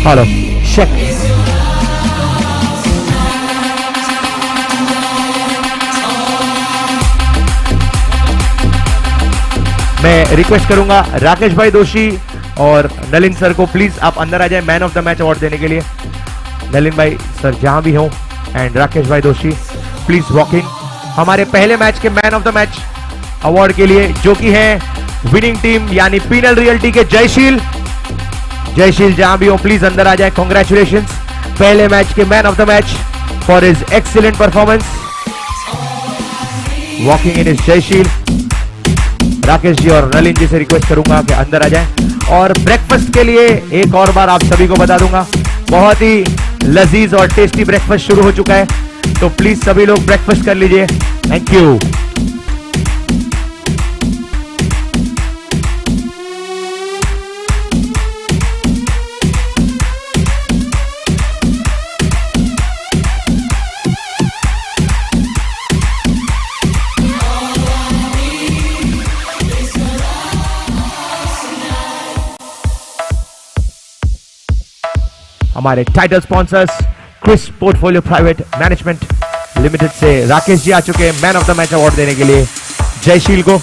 Hello shake. मैं request करूंगा राकेश भाई दोषी और नलिन सर को, प्लीज आप अंदर आ जाए man of the match award देने के लिए। नलिन भाई सर जहां भी हो एंड राकेश भाई दोषी प्लीज वॉक इन हमारे पहले मैच के man of the match award के लिए, जो कि है विनिंग टीम यानी पीनल रियल्टी के जयशील। जयशील जहां भी हो प्लीज अंदर आ जाए। कांग्रेचुलेशंस पहले मैच के man of the match for his excellent performance. Walking in is Jayshil. Rakesh ji और नलिन जी से रिक्वेस्ट करूंगा कि अंदर आ जाएं। और ब्रेकफास्ट के लिए एक और बार आप सभी को बता दूंगा, बहुत ही लजीज और टेस्टी ब्रेकफास्ट शुरू हो चुका है, तो प्लीज सभी लोग ब्रेकफास्ट कर लीजिए। Thank you. हमारे title sponsors Chris portfolio private management limited से राकेश जी आ चुके हैं man of the match award देने के लिए जयशील को।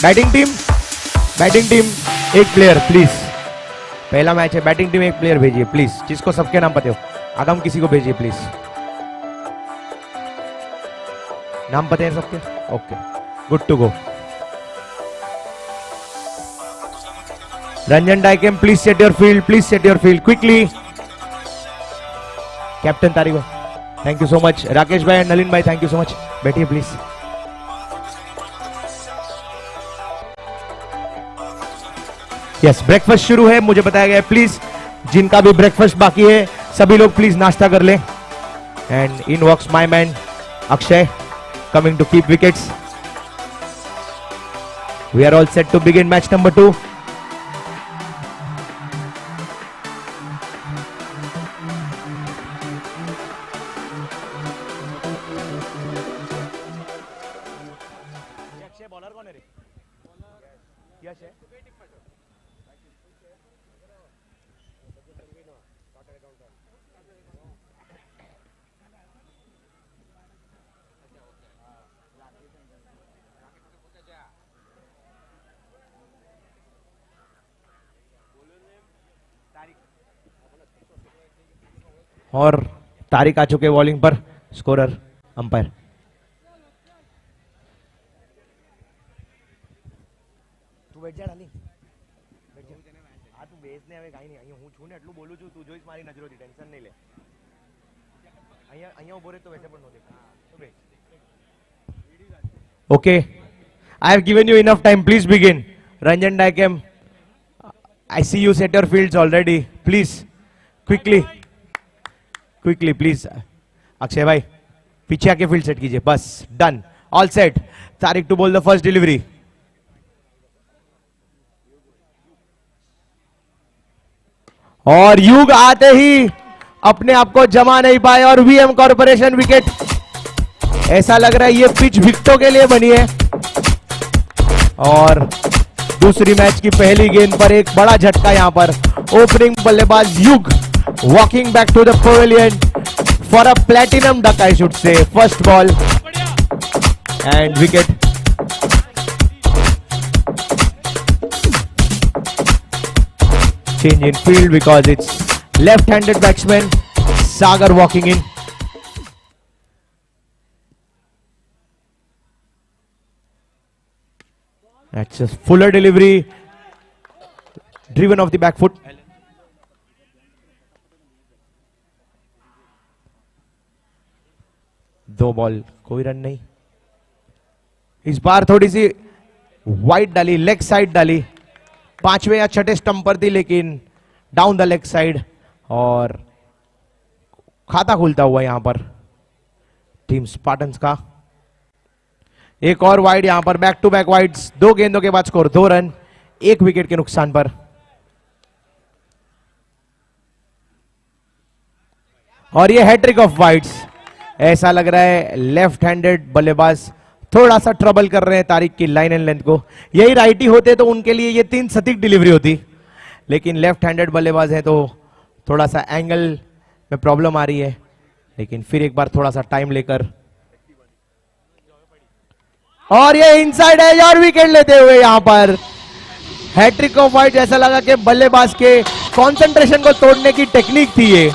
बैटिंग टीम एक प्लेयर प्लीज। पहला मैच है, बैटिंग टीम एक प्लेयर भेजिए प्लीज, जिसको सबके नाम पता हो। आगम किसी को भेजिए प्लीज। नाम पता है सबके? Okay, good to go. Ranjan Dyechem please set your field quickly. Captain Tariq भाई thank you so much. Rakesh भाई एंड नलिन भाई थैंक यू सो मच। बैठिए प्लीज। यस, ब्रेकफास्ट शुरू है, मुझे बताया गया है। प्लीज जिनका भी ब्रेकफास्ट बाकी है सभी लोग प्लीज नाश्ता कर लें। And in walks my man Akshay, coming to keep wickets. We are all set to begin match number 2. Bowler कौन है रे? यश है। और तारिक आ चुके बॉलिंग पर, स्कोरर अंपायर। તું બેઠ જા ડાલી, બેઠ જા। આ તું બેસને હવે કાઈ નહીં, અહીંયા હું છું ને એટલું બોલું છું, તું જોઈશ મારી નજરોથી, ટેન્શન નહીં લે। અહીંયા ઉભો રહે તો વૈસે પણ નો દેખા, તું બેસ। Okay, I have given you enough time, please begin. Ranjan Daikem, I see you set your fields already, please quickly please. Akshay भाई पीछे आके फील्ड सेट कीजिए, बस done, all set. Tariq to bowl the first delivery. और युग आते ही अपने आप को जमा नहीं पाए और वीएम कॉर्पोरेशन विकेट। ऐसा लग रहा है ये पिच विकेटों के लिए बनी है। और दूसरी मैच की पहली गेंद पर एक बड़ा झटका यहां पर। ओपनिंग बल्लेबाज युग walking back to the pavilion for a platinum duck, I should say. First ball and wicket. Change in field because it's left-handed batsman Sagar walking in. That's a fuller delivery, driven off the back foot. दो ball कोई run नहीं। इस बार थोड़ी सी wide डाली, leg side डाली, पांचवें या छठे स्टंप पर थी लेकिन डाउन द लेग साइड। और खाता खुलता हुआ यहां पर टीम स्पार्टन्स का। एक और वाइड यहां पर, बैक टू बैक वाइड्स। दो गेंदों के बाद स्कोर 2 रन, 1 विकेट के नुकसान पर। और ये हैट्रिक ऑफ वाइड्स। ऐसा लग रहा है लेफ्ट हैंडेड बल्लेबाज थोड़ा सा ट्रबल कर रहे हैं तारिक की लाइन एंड लेंथ को। यही राइटी होते तो उनके लिए ये 3 सटीक डिलीवरी होती, लेकिन लेफ्ट हैंडेड बल्लेबाज है तो थोड़ा सा एंगल में प्रॉब्लम आ रही है। लेकिन फिर एक बार थोड़ा सा टाइम लेकर, और ये इनसाइड एज और विकेट लेते हुए यहां पर हैट्रिक ऑफ वाइड। ऐसा लगा कि बल्लेबाज के कंसंट्रेशन को तोड़ने की टेक्निक थी ये।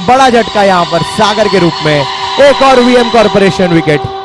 बड़ा झटका यहां पर सागर के रूप में, एक और वीएम कॉर्पोरेशन विकेट।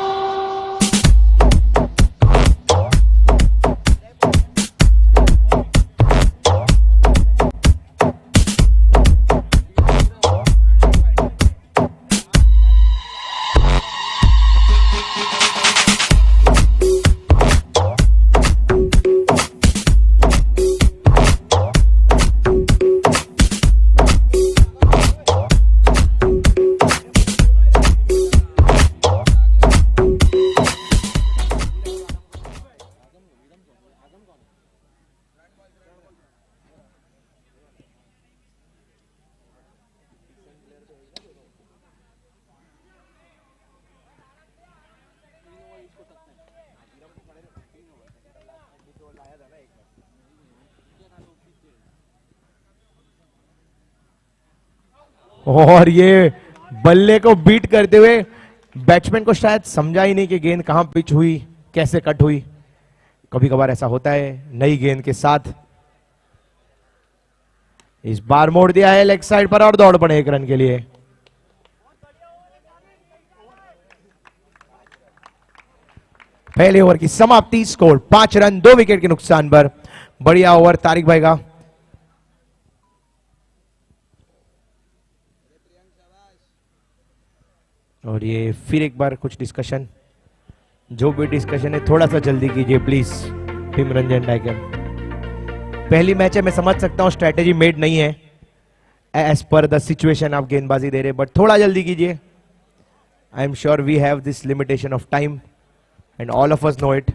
और ये बल्ले को बीट करते हुए बैट्समैन को शायद समझा ही नहीं कि गेंद कहां पिच हुई, कैसे कट हुई। कभी कभार ऐसा होता है नई गेंद के साथ। इस बार मोड़ दिया है लेग साइड पर और दौड़ पड़े 1 रन के लिए। पहले ओवर की समाप्ति, स्कोर 5 रन 2 विकेट के नुकसान पर। बढ़िया ओवर तारिक भाई का। और ये फिर एक बार कुछ डिस्कशन, जो भी डिस्कशन है थोड़ा सा जल्दी कीजिए प्लीज। टीम रंजन टाइगर पहली मैच है, मैं समझ सकता हूं स्ट्रेटेजी मेड नहीं है एज पर द सिचुएशन आप गेंदबाजी दे रहे, बट थोड़ा जल्दी कीजिए। I am sure we have this limitation of time and all of us know it.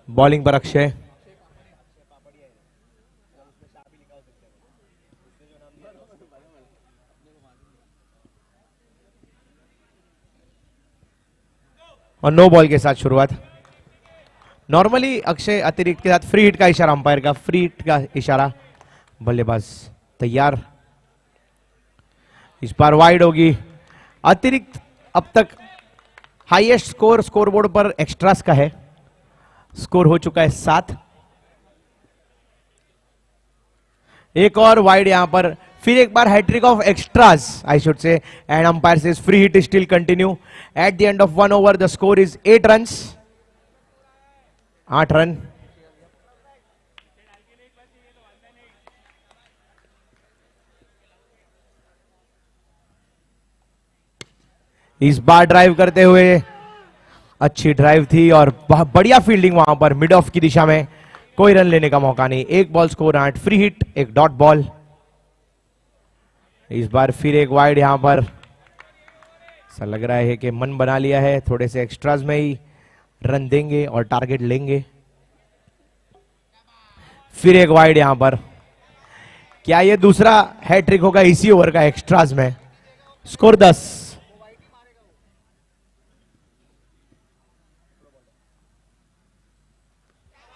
Bowling पर अक्षय, और नो बॉल के साथ शुरुआत। नॉर्मली अक्षय अतिरिक्त के साथ फ्री हिट का इशारा, अंपायर का फ्री हिट का इशारा। बल्लेबाज तैयार, इस बार वाइड होगी। अतिरिक्त अब तक हाईएस्ट स्कोर स्कोरबोर्ड पर एक्स्ट्रास का है, स्कोर हो चुका है 7। एक और वाइड यहां पर, फिर एक बार hattrick of extras I should say, and umpire says free hit still continue. At the end of 1 over the score is 8 runs, 8 run. इस बार ड्राइव करते हुए, अच्छी ड्राइव थी और बढ़िया फील्डिंग वहां पर मिड ऑफ की दिशा में। कोई रन लेने का मौका नहीं, 1 ball score 8, free hit 1 dot ball. इस बार फिर एक वाइड यहां पर, ऐसा लग रहा है कि मन बना लिया है, थोड़े से एक्स्ट्राज में ही रन देंगे और टारगेट लेंगे। फिर एक वाइड यहां पर, क्या यह दूसरा हैट्रिक होगा इसी ओवर का एक्स्ट्राज में? स्कोर 10।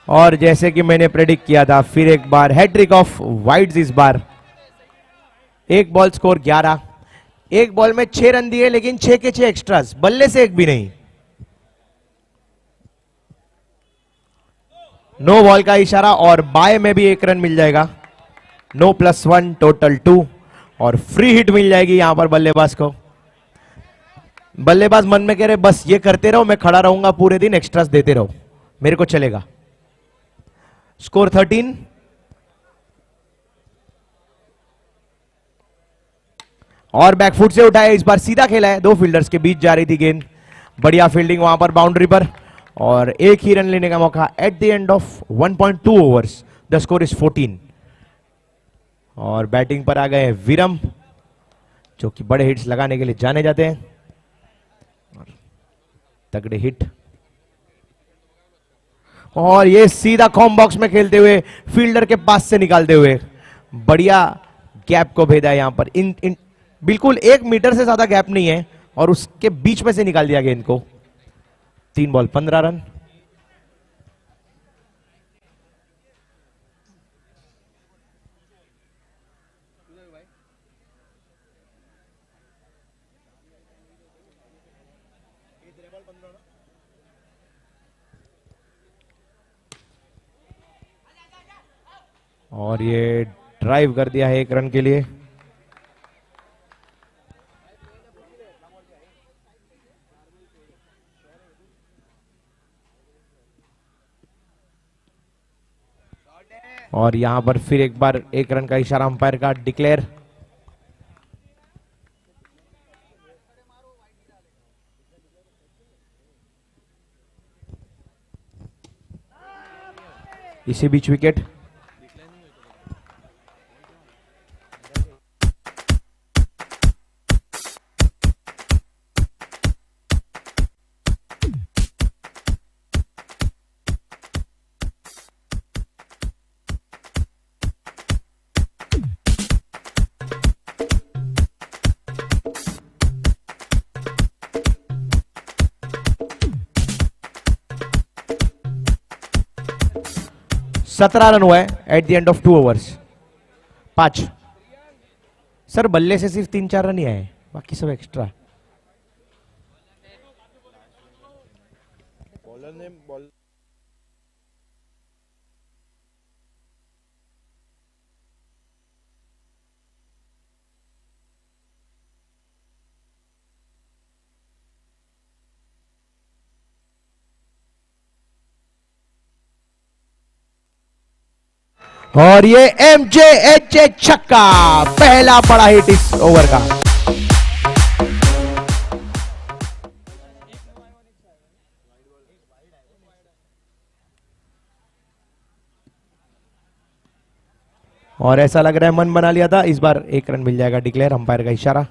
और जैसे कि मैंने प्रेडिक्ट किया था, फिर एक बार हैट्रिक ऑफ वाइड्स। इस बार 1 बॉल स्कोर 11। 1 बॉल में 6 रन दिए, लेकिन 6 के 6 एक्स्ट्रास, बल्ले से एक भी नहीं। नो बॉल का इशारा और बाय में भी 1 रन मिल जाएगा। नो +1 टोटल 2 और फ्री हिट मिल जाएगी यहां पर बल्लेबाज को। बल्लेबाज मन में कह रहे बस ये करते रहो, मैं खड़ा रहूंगा पूरे दिन, एक्स्ट्रास देते रहो, मेरे को चलेगा। स्कोर 13। और बैकफुट से उठाया, इस बार सीधा खेला है, 2 फील्डर्स के बीच जा रही थी गेंद। बढ़िया फील्डिंग वहां पर बाउंड्री पर, और एक ही रन लेने का मौका। Eight the end of 1.2 overs the score is 14। और बैटिंग पर आ गए विरम, जो कि बड़े हिट्स लगाने के लिए जाने जाते हैं, तगड़े हिट। और ये सीधा कॉम बॉक्स में खेलते हुए, फील्डर के पास से निकालते हुए बढ़िया गैप को भेदा यहां पर। इन बिल्कुल 1 मीटर से ज्यादा गैप नहीं है और उसके बीच में से निकाल दिया गेंद को। 3 बॉल 15 रन। और ये ड्राइव कर दिया है 1 रन के लिए। और यहां पर फिर एक बार 1 रन का इशारा अंपायर का डिक्लेयर। इसी बीच विकेट। सत्रह रन हुआ है eight the end of 2 overs. 5 sir बल्ले से सिर्फ 3-4 रन ही आए, बाकी सब एक्स्ट्रा। बॉलर ने बॉल और ये एमजेएच छक्का, पहला बड़ा हिट इस ओवर का। और ऐसा लग रहा है मन बना लिया था, इस बार 1 रन मिल जाएगा डिक्लेयर, अंपायर का इशारा।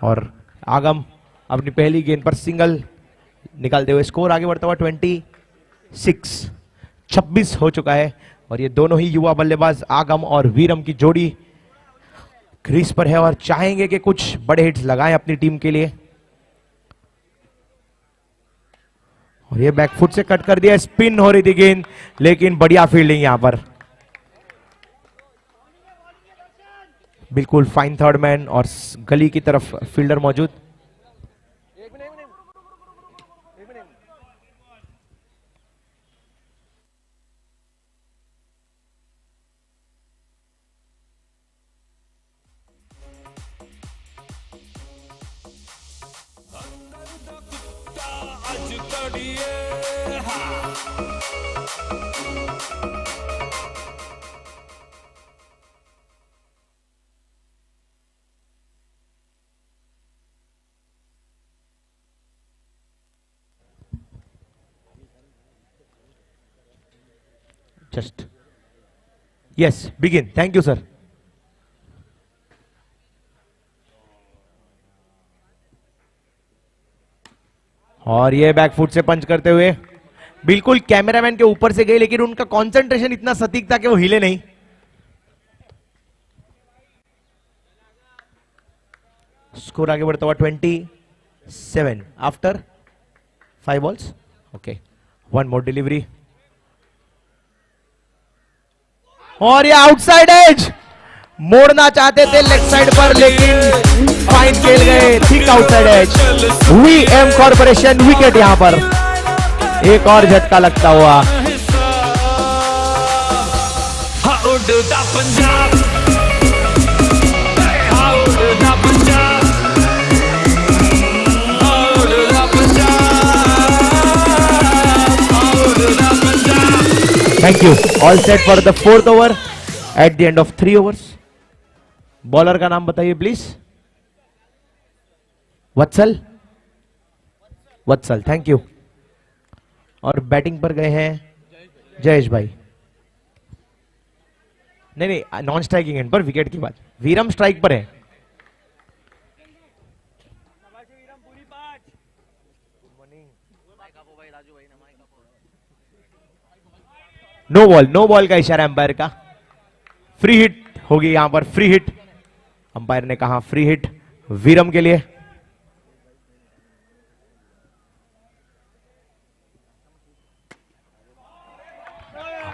और आगम अपनी पहली गेंद पर सिंगल निकालते हुए स्कोर आगे बढ़ता हुआ 26 हो चुका है। और ये दोनों ही युवा बल्लेबाज आगम और वीरम की जोड़ी क्रीज पर है और चाहेंगे कि कुछ बड़े हिट्स लगाएं अपनी टीम के लिए। और ये बैकफुट से कट कर दिया, स्पिन हो रही थी गेंद, लेकिन बढ़िया फील्डिंग यहां पर। बिल्कुल फाइन थर्ड मैन और गली की तरफ फील्डर मौजूद। Just yes begin. Thank you sir. और ये बैकफुट से पंच करते हुए बिल्कुल कैमरामैन के ऊपर से गए, लेकिन उनका कंसंट्रेशन इतना सटीक था कि वो हिले नहीं. स्कोर आगे बढ़ता हुआ 27 आफ्टर 5 बॉल्स. ओके, 1 मोर डिलीवरी. और ये आउटसाइड एज मोड़ना चाहते थे लेग साइड पर, लेकिन फाइन खेल गए. Thick outside edge. VM corporation wicket. यहां पर एक और झटका लगता हुआ. Thank you. All set for the 4th over at the end of 3 overs. Bowler का नाम बताइए please. Vatsal. Vatsal, thank you. और बैटिंग पर गए हैं जयेश भाई. नहीं, नॉन स्ट्राइकिंग एंड पर विकेट की बात. वीरम स्ट्राइक पर है. नो बॉल का इशारा अंपायर का. फ्री हिट होगी यहां पर. फ्री हिट अंपायर ने कहा. फ्री हिट वीरम के लिए.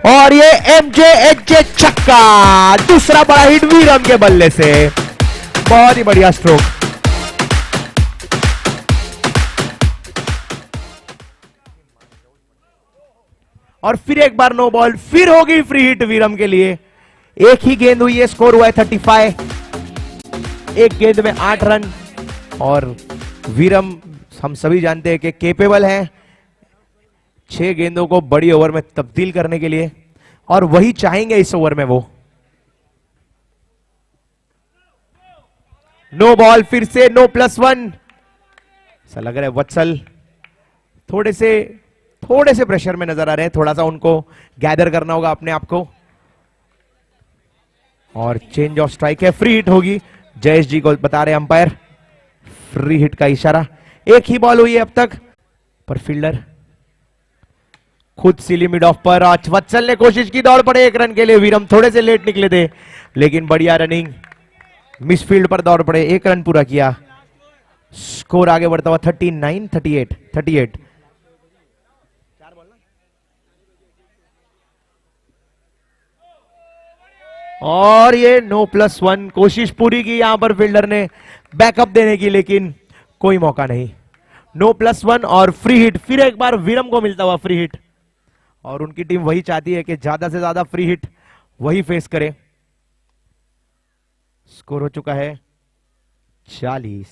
और ये एमजे छक्का. दूसरा बड़ा हिट वीरम के बल्ले से. बहुत ही बढ़िया स्ट्रोक. और फिर एक बार नो बॉल. फिर होगी फ्री हिट वीरम के लिए. एक ही गेंद हुई है. स्कोर हुआ है 35. एक गेंद में 8 रन. और वीरम हम सभी जानते हैं कि केपेबल हैं 6 गेंदों को बड़ी ओवर में तब्दील करने के लिए, और वही चाहेंगे इस ओवर में वो. No ball. फिर से नो +1. ऐसा लग रहा है वत्सल थोड़े से प्रेशर में नजर आ रहे हैं. थोड़ा सा उनको गैदर करना होगा अपने आप को. और चेंज ऑफ स्ट्राइक है. फ्री हिट होगी. जयेश जी को बता रहे अंपायर. फ्री हिट का इशारा. एक ही बॉल हुई है अब तक, पर फील्डर खुद सीली मिड ऑफ पर. आज वत्सल ने कोशिश की. दौड़ पड़े 1 रन के लिए. वीरम थोड़े से लेट निकले थे, लेकिन बढ़िया रनिंग. मिस फील्ड पर दौड़ पड़े. 1 रन पूरा किया. स्कोर आगे बढ़ता हुआ 39 38. और ये नो +1. कोशिश पूरी की यहां पर फील्डर ने बैकअप देने की, लेकिन कोई मौका नहीं. नो +1 और फ्री हिट. फिर एक बार वीरम को मिलता हुआ फ्री हिट. और उनकी टीम वही चाहती है कि ज्यादा से ज्यादा फ्री हिट वही फेस करे. स्कोर हो चुका है 40.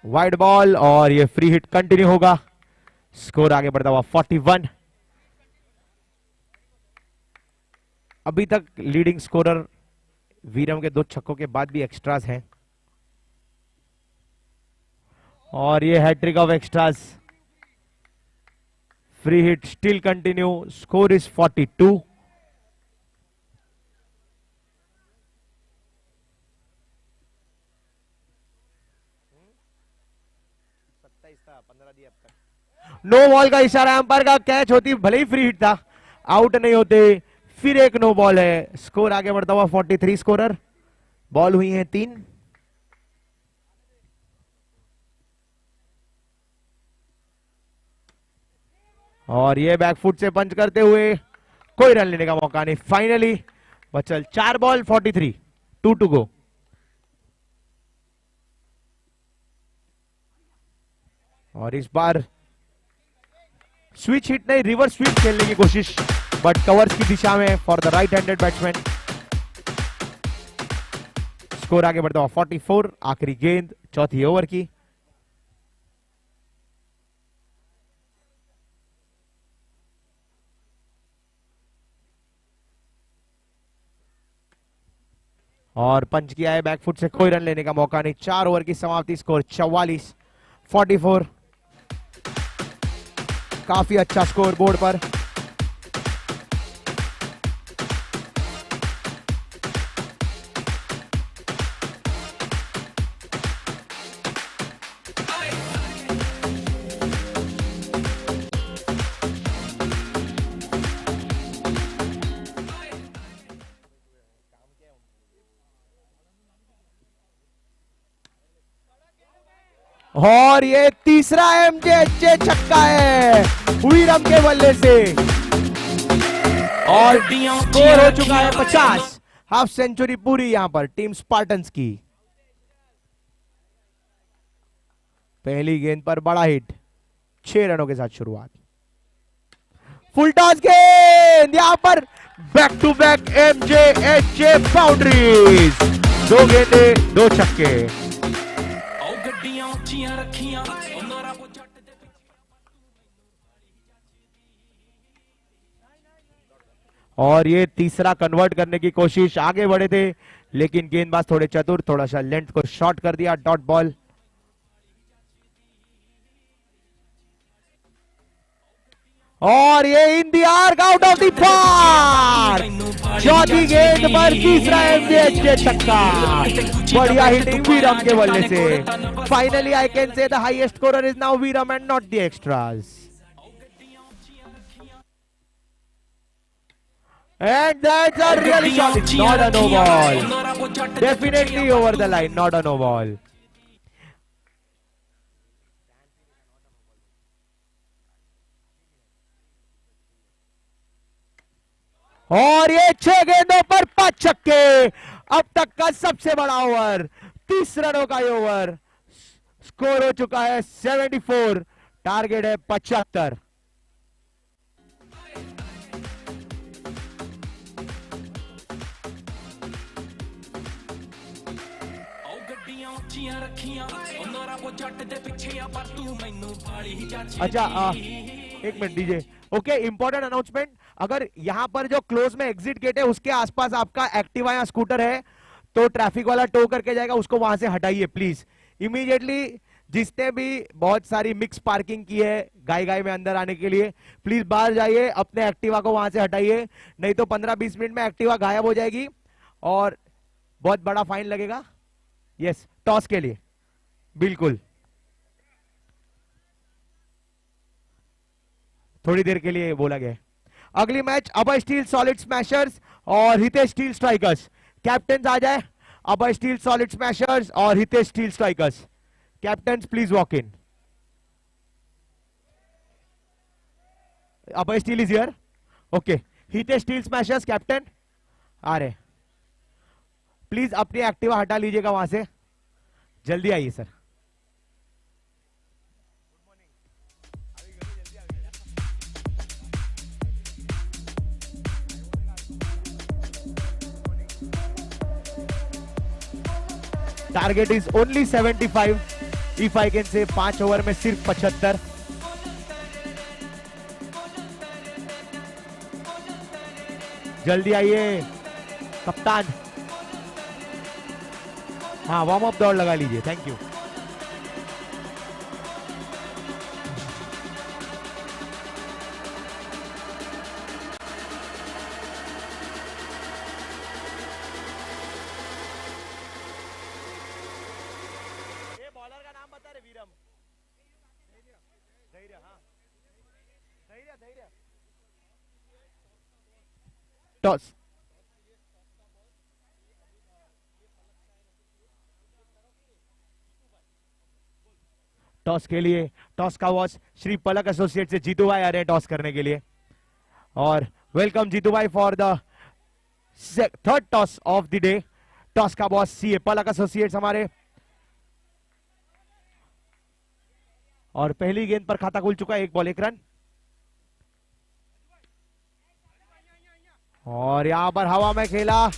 Wide ball. और ये फ्री हिट कंटिन्यू होगा. स्कोर आगे बढ़ता हुआ 41. अभी तक लीडिंग स्कोरर वीरम के 2 छक्कों के बाद भी एक्स्ट्रास हैं. और ये hattrick of extras. Free hit still continue. Score is 42. No ball का इशारा अंपायर का. कैच होती भले ही फ्री हिट था, आउट नहीं होते. फिर एक नो बॉल है. स्कोर आगे बढ़ता हुआ 43. स्कोरर. बॉल हुई है 3. और ये बैकफुट से पंच करते हुए कोई रन लेने का मौका नहीं. फाइनली बचल 4 बॉल 43. 2 to go. और इस बार स्विच हिट नहीं, रिवर्स स्विच खेलने की कोशिश, बट कवर्स की दिशा में for the right handed batsman. Score आगे बढ़ता हुआ 44. आखिरी गेंद चौथी ओवर की। और पंच किया है बैकफुट से, कोई रन लेने का मौका नहीं। 4 ओवर की समाप्ति, स्कोर 44-44। काफी अच्छा स्कोर बोर्ड पर। और ये तीसरा एमजे छक्का है वीरम के बल्ले से, और स्कोर हो चुका है 50। हाफ सेंचुरी पूरी यहां पर टीम स्पार्टन्स की। पहली गेंद पर बड़ा हिट, 6 रनों के साथ शुरुआत। फुल टॉस गेंद, यहां पर back to back MJ boundaries. 2 गेंदे 2 छक्के। और ये तीसरा कन्वर्ट करने की कोशिश, आगे बढ़े थे लेकिन गेंदबाज थोड़े चतुर, थोड़ा सा लेंथ को शॉर्ट कर दिया। Dot ball. और ये in the arc, out of the park. चौथी गेंद पर तीसरा एमजे छक्का। बढ़िया हिटिंग वीरम के बल्ले से। Finally I can say the highest scorer is now Veeram and not the extras. And that's a really shot. It's not a no ball. Definitely over the line, not a no ball. और ये 6 गेंदों पर 5 छक्के। अब तक का सबसे बड़ा ओवर, 30 रनों का ये ओवर। स्कोर हो चुका है 74, टारगेट है 75। अच्छा, एक मिनट दीजिए। Okay, important announcement. अगर यहां पर जो क्लोज में एग्जिट गेट है उसके आसपास आपका एक्टिवा या स्कूटर है तो ट्रैफिक वाला टो करके जाएगा, उसको वहां से हटाइए प्लीज इमीडिएटली। जिसने भी बहुत सारी मिक्स पार्किंग की है गाय गाय में अंदर आने के लिए, प्लीज बाहर जाइए, अपने एक्टिवा को वहां से हटाइए, नहीं तो 15-20 मिनट में एक्टिवा गायब हो जाएगी और बहुत बड़ा फाइन लगेगा। यस, टॉस के लिए बिल्कुल थोड़ी देर के लिए बोला गया है। अगली match Abhay steel solid smashers और हितेश स्टील स्ट्राइकर्स। कैप्टन आ जाए। अभय स्टील सॉलिड स्मैशर्स और Hitesh steel strikers. Captain please walk in. Abhay steel is here. Okay, Hitesh steel smashers captain आ रहे। प्लीज अपनी एक्टिवा हटा लीजिएगा वहां से, जल्दी आइए sir. Target is only 75, if I can से। 5 ओवर में सिर्फ 75। जल्दी आइए कप्तान। हाँ, वार्म अप दौड़ लगा लीजिए। Thank you. बॉलर का नाम बता रहे वीरम। धैर्य, हाँ धैर्य। टॉस। टॉस के लिए, टॉस का वॉच श्री पलक एसोसिएट से जीतू भाई आ रहे हैं टॉस करने के लिए। और वेलकम जीतू भाई for the 3rd toss of the day. Toss का बॉस सीए पलक एसोसिएट्स हमारे। और पहली गेंद पर खाता खुल चुका है, 1 बॉल 1 रन। और यहां पर हवा में खेला।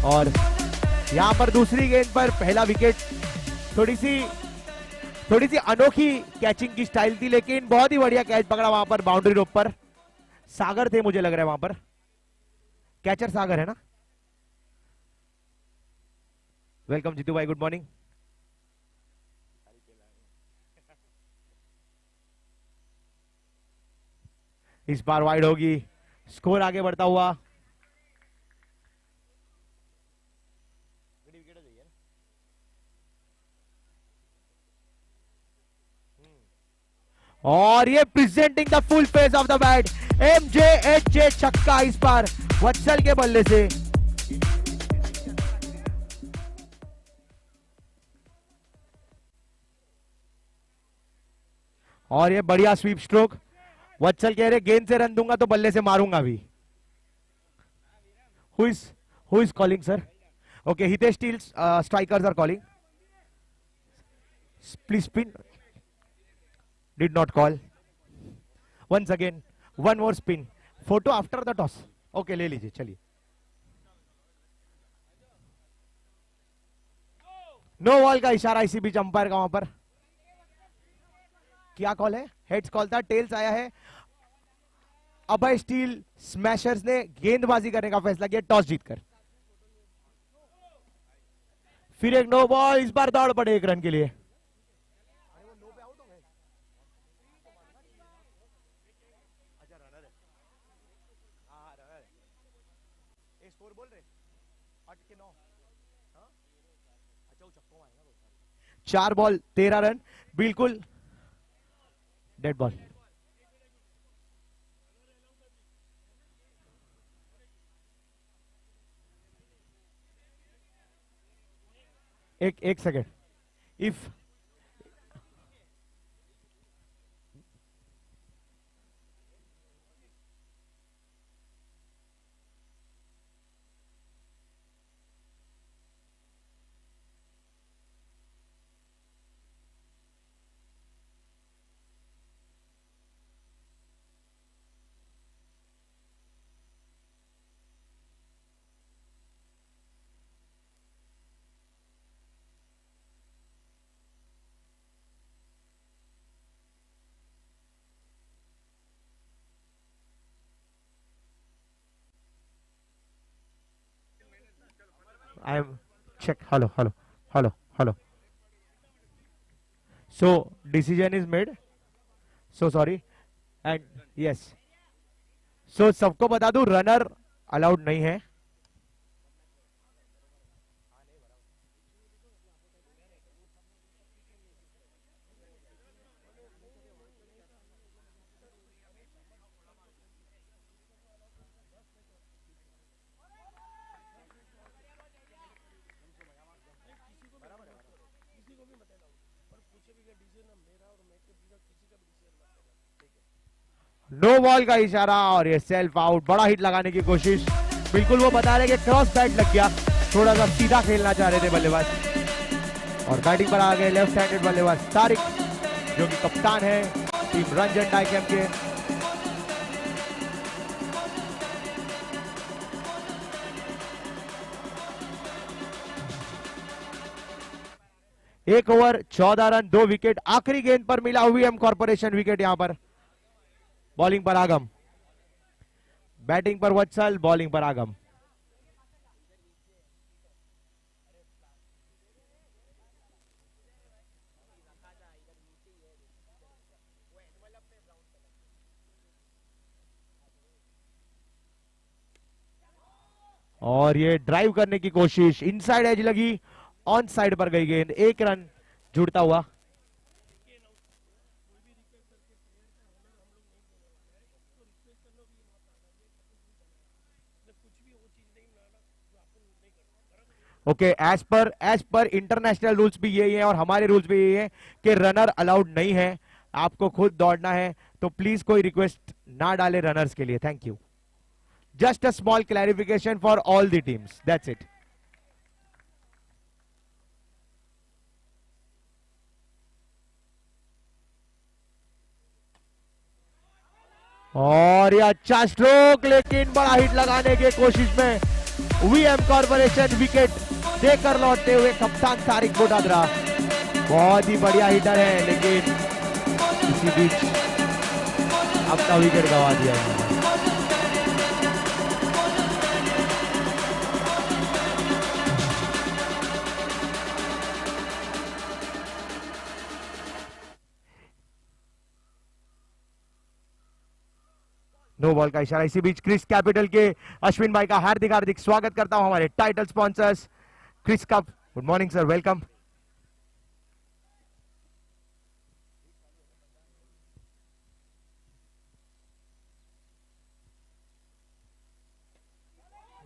और यहां पर दूसरी गेंद पर पहला विकेट। थोड़ी सी अनोखी कैचिंग की स्टाइल थी, लेकिन बहुत ही बढ़िया कैच पकड़ा वहां पर बाउंड्री रोप पर। सागर थे मुझे लग रहा है वहां पर, कैचर सागर है ना। वेलकम जीतू भाई, गुड मॉर्निंग। इस बार वाइड होगी, स्कोर आगे बढ़ता हुआ। और ये presenting the full face of the bat, MJHJ छक्का इस बार वत्सल के बल्ले से। और ये बढ़िया स्वीप स्ट्रोक। वत्सल कह रहे गेंद से रन दूंगा तो बल्ले से मारूंगा भी। Who is calling sir? Okay, Hitesh steel strikers are calling, please spin. Did not call. Once again, one more spin. Photo after the toss. Okay, ले लीजिए, चलिए। नो बॉल का इशारा इसी बीच अंपायर का वहां पर। क्या कॉल है? हेड्स कॉल था, टेल्स आया है। अभय स्टील स्मैशर्स ने गेंदबाजी करने का फैसला किया टॉस जीतकर। फिर एक नो बॉल, इस बार दौड़ पड़े एक रन के लिए। स्कोर बोल रहे 8 के 9। अच्छा वो चक्को मारेगा। 4 बॉल 13 रन, बिल्कुल डेड बॉल। एक second. If I am check. Hello. So decision is made. So sorry. And yes. So सबको बता दूं रनर अलाउड नहीं है। नो बॉल का इशारा और ये सेल्फ आउट। बड़ा हिट लगाने की कोशिश, बिल्कुल वो बता रहे कि क्रॉस बैट लग गया, थोड़ा सा सीधा खेलना चाह रहे थे बल्लेबाज। और बैटिंग पर आ गए लेफ्ट हैंडेड बल्लेबाज तारिक, जो कि कप्तान है टीम रंजन डाइकेम के। एक ओवर 14 रन 2 विकेट। आखिरी गेंद पर मिला वीएम कॉर्पोरेशन विकेट। यहां पर बॉलिंग पर आगम, बैटिंग पर वत्सल, बॉलिंग पर आगम। और ये ड्राइव करने की कोशिश, इनसाइड एज लगी, ऑन साइड पर गई गेंद। 1 रन जुड़ता हुआ। Okay, as per international rules भी यही है और हमारे रूल्स भी यही है कि रनर अलाउड नहीं है, आपको खुद दौड़ना है। तो प्लीज कोई रिक्वेस्ट ना डाले रनर्स के लिए। Thank you. Just a small clarification for all the teams, that's it. और ये अच्छा स्ट्रोक, लेकिन बड़ा हिट लगाने की कोशिश में वीएम कॉर्पोरेशन विकेट देकर लौटते हुए कप्तान तारिक बोटाद्रा। बहुत ही बढ़िया हिटर है, लेकिन इसी बीच अपना विकेट गंवा दिया है। नो बॉल का इशारा। इसी बीच क्रिस कैपिटल के अश्विन भाई का हार्दिक हार्दिक स्वागत करता हूं, हमारे title sponsors Chris cup. Good morning sir, welcome.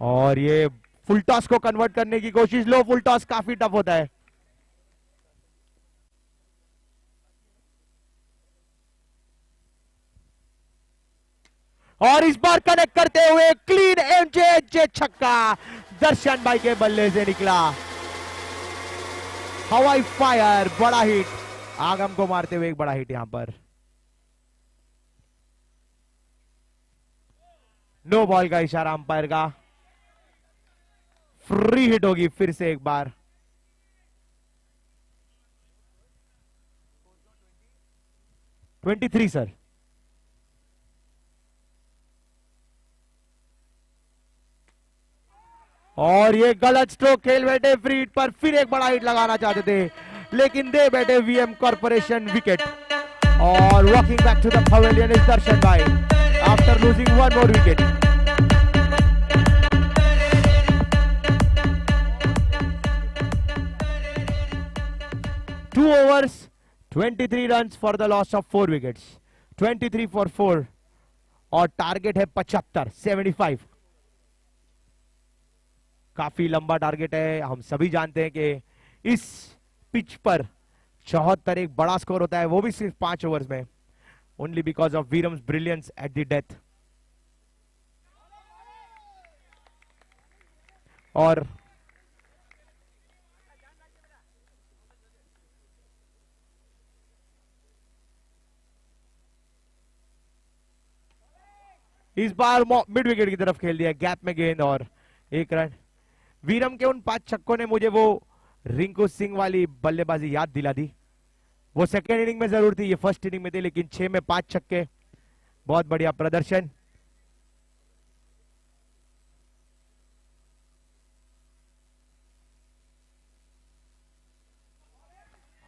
और ये फुल टॉस को कन्वर्ट करने की कोशिश। लो फुल टॉस काफी टफ होता है। और इस बार कनेक्ट करते हुए क्लीन एमजे छक्का दर्शन भाई के बल्ले से निकला। हवाई फायर, बड़ा हिट, आगम को मारते हुए एक बड़ा हिट यहां पर। नो बॉल का इशारा अंपायर का। फ्री हिट होगी फिर से एक बार। Twenty 23 sir. और ये गलत स्ट्रोक खेल बैठे फ्री हिट पर। फिर एक बड़ा हिट लगाना चाहते थे, लेकिन दे बैठे वीएम कॉर्पोरेशन विकेट। और walking back to the pavilion is Darshan भाई after losing one more wicket. 2 overs, 23 runs for the loss of 4 wickets, 23 for 4 और टारगेट है 75। काफी लंबा टारगेट है। हम सभी जानते हैं कि इस पिच पर 74 एक बड़ा स्कोर होता है, वो भी सिर्फ 5 ओवर्स में, only because of Veeram's brilliance at the death. और इस बार मिड विकेट की तरफ खेल दिया, गैप में गेंद और 1 रन। वीरम के उन 5 छक्कों ने मुझे वो रिंकू सिंह वाली बल्लेबाजी याद दिला दी। वो सेकेंड इनिंग में जरूर थी, ये फर्स्ट इनिंग में थी, लेकिन 6 में 5 छक्के, बहुत बढ़िया प्रदर्शन।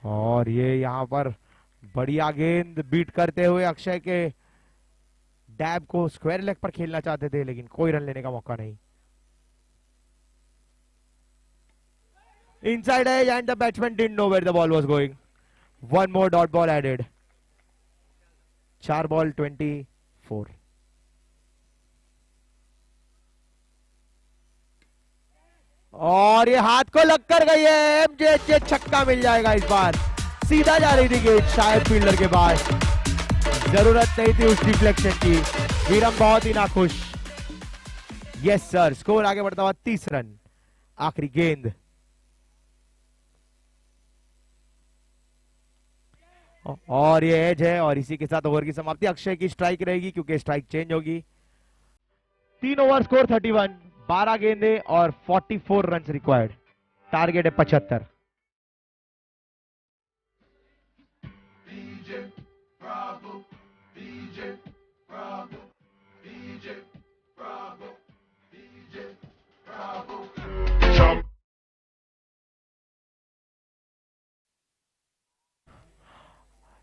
और ये यहां पर बढ़िया गेंद बीट करते हुए अक्षय के डैब को स्क्वायर लेग पर खेलना चाहते थे, लेकिन कोई रन लेने का मौका नहीं। Inside edge and the batsman didn't know where the ball was going. One more dot ball added. 4 ball 24. और ये हाथ को लग कर गई है। एमजे छक्का मिल जाएगा इस बार। सीधा जा रही थी गेंद शायद फील्डर के पास, जरूरत नहीं थी उस डिफ्लेक्शन की। वीरम बहुत ही नाखुश। यस सर, स्कोर आगे बढ़ता हुआ 30 रन। आखिरी गेंद। और ये एज है और इसी के साथ ओवर की समाप्ति। अक्षय की स्ट्राइक रहेगी क्योंकि स्ट्राइक चेंज होगी। 3 ओवर स्कोर 31, 12 गेंदे और 44 रन रिक्वायर्ड। टारगेट है 75।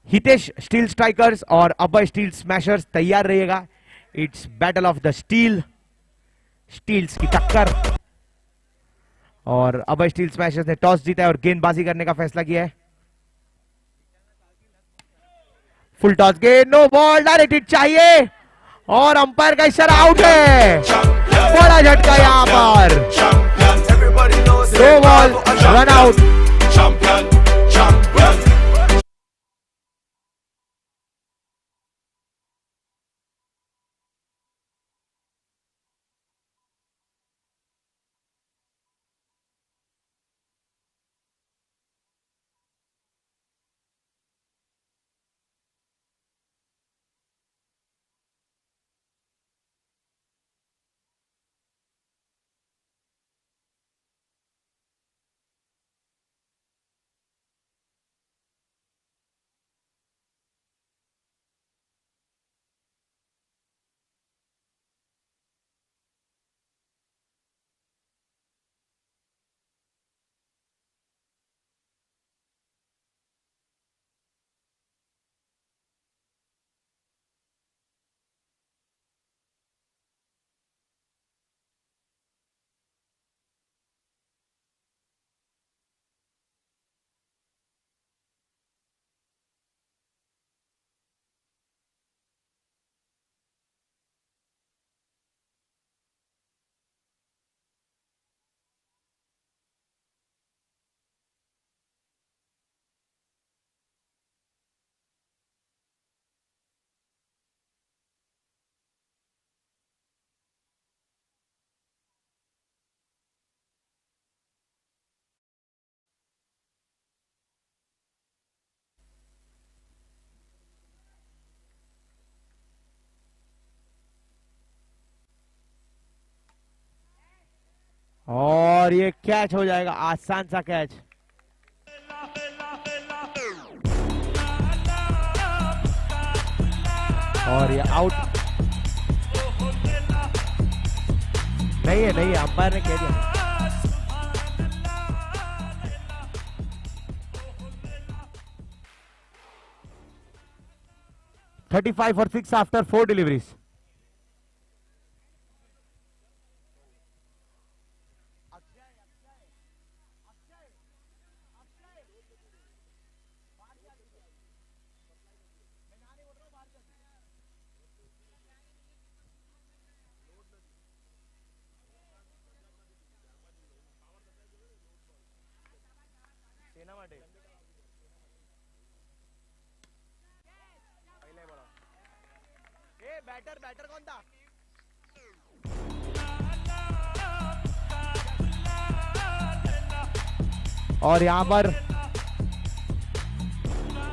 हितेश स्टील स्ट्राइकर्स और अभय स्टील स्मैशर्स तैयार रहिएगा। It's battle of the steels की टक्कर। और अभय स्टील स्मैशर्स ने टॉस जीता है और गेंदबाजी करने का फैसला किया है। फुल टॉस गेंद, नो बॉल, डायरेक्ट हिट चाहिए और अंपायर का इशारा, आउट है। बड़ा झटका यहां पर। No ball, run out. और ये कैच हो जाएगा, आसान सा कैच। और ये आउट नहीं है, अंपायर ने कह दिया। 35 for 6 after 4 deliveries. बैटर कौन था? और यहां पर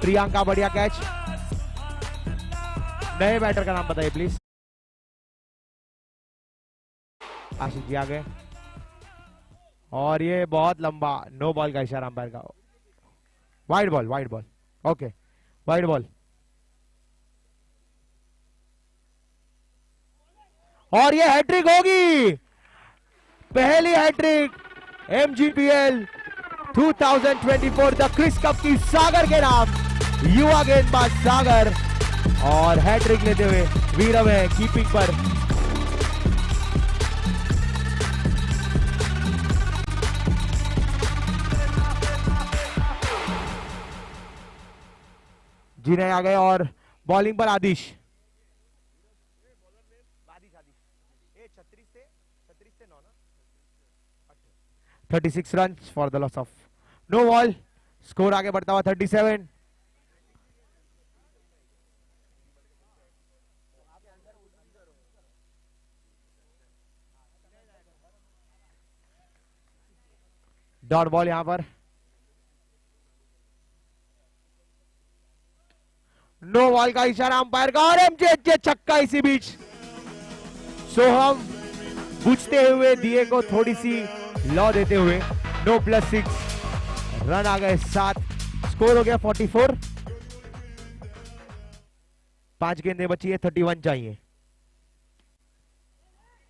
प्रियंका, बढ़िया कैच। नए बैटर का नाम बताइए प्लीज। आशीष जी आ गए और ये बहुत लंबा, नो बॉल का इशारा अंपायर का। Wide ball okay, wide ball. और ये हैट्रिक होगी, पहली hattrick MGPL 2024 the Kris cup की सागर के नाम, युवा गेंदबाज सागर। और हैट्रिक लेते हुए वीरम है कीपिंग पर। जिन्हें आ गए और बॉलिंग पर Adish. 36 run for the loss of no ball. Score आगे बढ़ता हुआ 37। डॉट बॉल यहां पर, नो बॉल का इशारा अंपायर का। और एमजे छक्का इसी बीच। सोहम बुझते हुए दिए को थोड़ी सी लॉ देते हुए नो +6 रन आ गए 7। स्कोर हो गया 44। 5 गेंदें बची है, 31 चाहिए।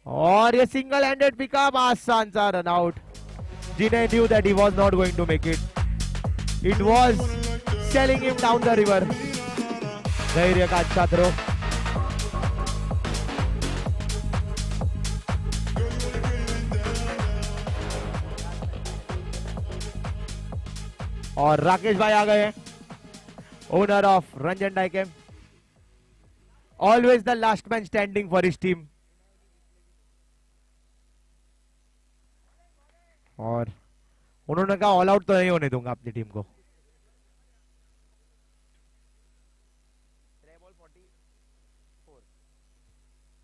और ये सिंगल हैंडेड पिकअप, आसान सा रन आउट। जिन्हें knew that he was not going to make it was selling him down the river. Dhairya का अच्छा थ्रो। और राकेश भाई आ गए, owner of Ranjan Dyechem, always the last man standing for his team. और उन्होंने कहा ऑल आउट तो नहीं होने दूंगा अपनी टीम को।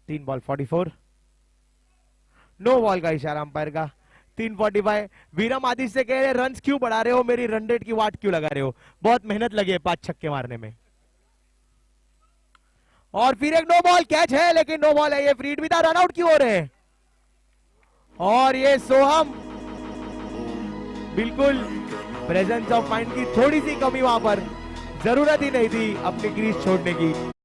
3 बॉल 44। नो बॉल का इशारा अंपायर का। 345। वीरम आदित्य से कह रहे रन्स क्यों बढ़ा रहे हो, मेरी रन रेट की वाट क्यों लगा रहे हो, बहुत मेहनत लगी है 5 छक्के मारने में। और फिर एक नो बॉल कैच है, लेकिन नो बॉल है, ये फ्रीड भी था, रन आउट क्यों हो रहे हैं। और ये सोहम, बिल्कुल प्रेजेंस ऑफ माइंड की थोड़ी सी कमी वहां पर, जरूरत ही नहीं थी अपनी क्रीज छोड़ने की।